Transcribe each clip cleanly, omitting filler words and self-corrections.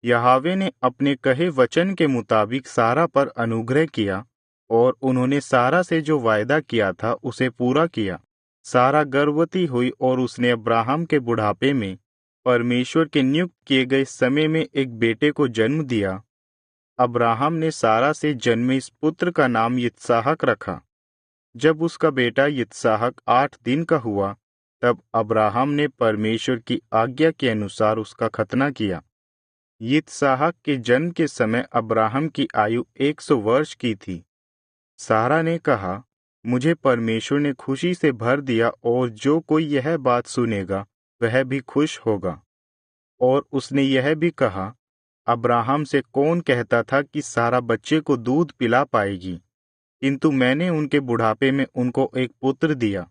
यहोवा ने अपने कहे वचन के मुताबिक सारा पर अनुग्रह किया और उन्होंने सारा से जो वायदा किया था उसे पूरा किया। सारा गर्भवती हुई और उसने अब्राहम के बुढ़ापे में परमेश्वर के नियुक्त किए गए समय में एक बेटे को जन्म दिया। अब्राहम ने सारा से जन्मे इस पुत्र का नाम यित्साहक रखा। जब उसका बेटा यित्साहक 8 दिन का हुआ, तब अब्राहम ने परमेश्वर की आज्ञा के अनुसार उसका खतना किया। यित्साहक के जन्म के समय अब्राहम की आयु 100 वर्ष की थी। सारा ने कहा, मुझे परमेश्वर ने खुशी से भर दिया और जो कोई यह बात सुनेगा वह भी खुश होगा। और उसने यह भी कहा, अब्राहम से कौन कहता था कि सारा बच्चे को दूध पिला पाएगी, किंतु मैंने उनके बुढ़ापे में उनको एक पुत्र दिया।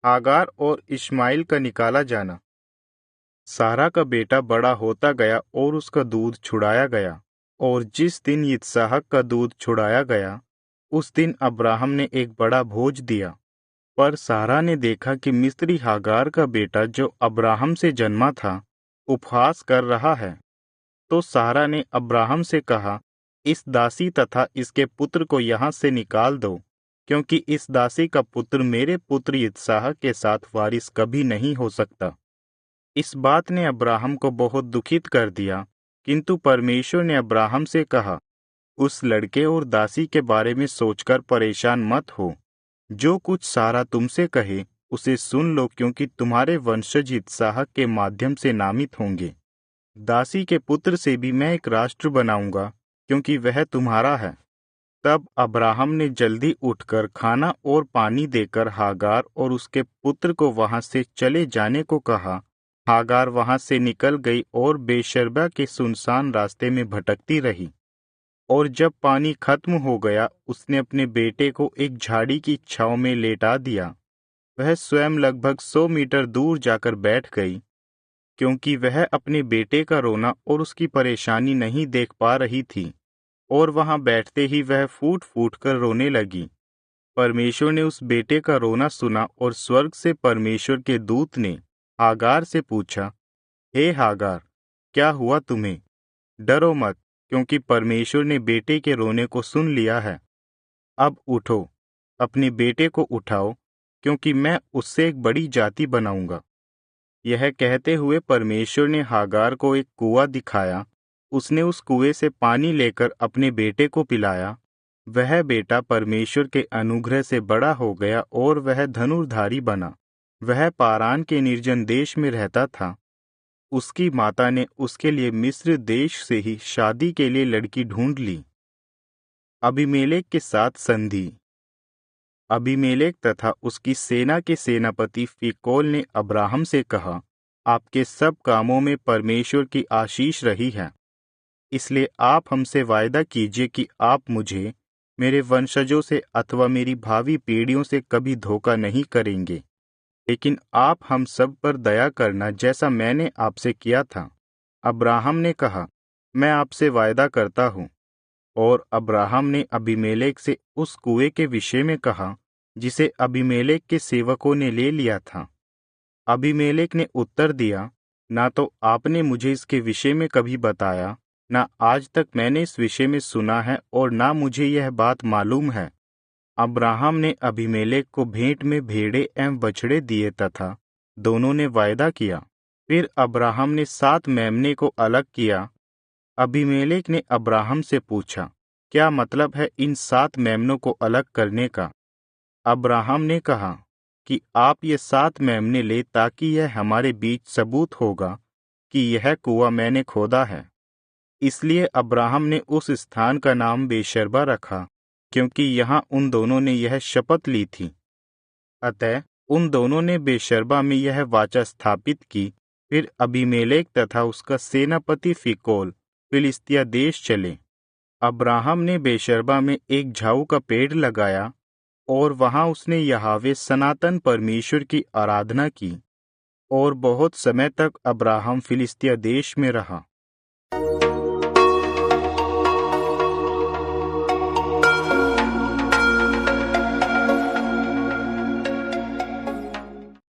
हागार और इश्माइल का निकाला जाना। सारा का बेटा बड़ा होता गया और उसका दूध छुड़ाया गया, और जिस दिन यित्साहक का दूध छुड़ाया गया उस दिन अब्राहम ने एक बड़ा भोज दिया। पर सारा ने देखा कि मिस्री हागार का बेटा जो अब्राहम से जन्मा था उपहास कर रहा है। तो सारा ने अब्राहम से कहा, इस दासी तथा इसके पुत्र को यहाँ से निकाल दो, क्योंकि इस दासी का पुत्र मेरे पुत्र यित्साहक के साथ वारिस कभी नहीं हो सकता। इस बात ने अब्राहम को बहुत दुखित कर दिया, किंतु परमेश्वर ने अब्राहम से कहा, उस लड़के और दासी के बारे में सोचकर परेशान मत हो। जो कुछ सारा तुमसे कहे उसे सुन लो, क्योंकि तुम्हारे वंशज यित्साहक के माध्यम से नामित होंगे। दासी के पुत्र से भी मैं एक राष्ट्र बनाऊंगा, क्योंकि वह तुम्हारा है। तब अब्राहम ने जल्दी उठकर खाना और पानी देकर हागार और उसके पुत्र को वहां से चले जाने को कहा। हागार वहां से निकल गई और बेशर्बा के सुनसान रास्ते में भटकती रही। और जब पानी खत्म हो गया, उसने अपने बेटे को एक झाड़ी की छांव में लेटा दिया। वह स्वयं लगभग 100 मीटर दूर जाकर बैठ गई, क्योंकि वह अपने बेटे का रोना और उसकी परेशानी नहीं देख पा रही थी, और वहां बैठते ही वह फूट फूट कर रोने लगी। परमेश्वर ने उस बेटे का रोना सुना और स्वर्ग से परमेश्वर के दूत ने हागार से पूछा, हे हागार, क्या हुआ तुम्हें? डरो मत, क्योंकि परमेश्वर ने बेटे के रोने को सुन लिया है। अब उठो, अपने बेटे को उठाओ, क्योंकि मैं उससे एक बड़ी जाति बनाऊंगा। यह कहते हुए परमेश्वर ने हागार को एक कुआं दिखाया। उसने उस कुएं से पानी लेकर अपने बेटे को पिलाया। वह बेटा परमेश्वर के अनुग्रह से बड़ा हो गया और वह धनुर्धारी बना। वह पारान के निर्जन देश में रहता था। उसकी माता ने उसके लिए मिस्र देश से ही शादी के लिए लड़की ढूंढ ली। अबीमेलेक के साथ संधि। अबीमेलेक तथा उसकी सेना के सेनापति फिकोल ने अब्राहम से कहा, आपके सब कामों में परमेश्वर की आशीष रही है, इसलिए आप हमसे वायदा कीजिए कि आप मुझे, मेरे वंशजों से अथवा मेरी भावी पीढ़ियों से कभी धोखा नहीं करेंगे, लेकिन आप हम सब पर दया करना जैसा मैंने आपसे किया था। अब्राहम ने कहा, मैं आपसे वायदा करता हूँ। और अब्राहम ने अबीमेलेक से उस कुएं के विषय में कहा जिसे अबीमेलेक के सेवकों ने ले लिया था। अबीमेलेक ने उत्तर दिया, ना तो आपने मुझे इसके विषय में कभी बताया, ना आज तक मैंने इस विषय में सुना है, और ना मुझे यह बात मालूम है। अब्राहम ने अबीमेलेक को भेंट में भेड़े एवं बछड़े दिए तथा दोनों ने वायदा किया। फिर अब्राहम ने 7 मेमने को अलग किया। अबीमेलेक ने अब्राहम से पूछा, क्या मतलब है इन 7 मेमनों को अलग करने का? अब्राहम ने कहा कि आप ये 7 मेमने ले, ताकि यह हमारे बीच सबूत होगा कि यह कुआं मैंने खोदा है। इसलिए अब्राहम ने उस स्थान का नाम बेशर्बा रखा, क्योंकि यहाँ उन दोनों ने यह शपथ ली थी। अतः उन दोनों ने बेशर्बा में यह वाचा स्थापित की। फिर अबीमेलेक तथा उसका सेनापति फिकोल फिलिस्तिया देश चले। अब्राहम ने बेशर्बा में एक झाऊ का पेड़ लगाया, और वहां उसने यहोवा सनातन परमेश्वर की आराधना की। और बहुत समय तक अब्राहम फिलिस्तिया देश में रहा।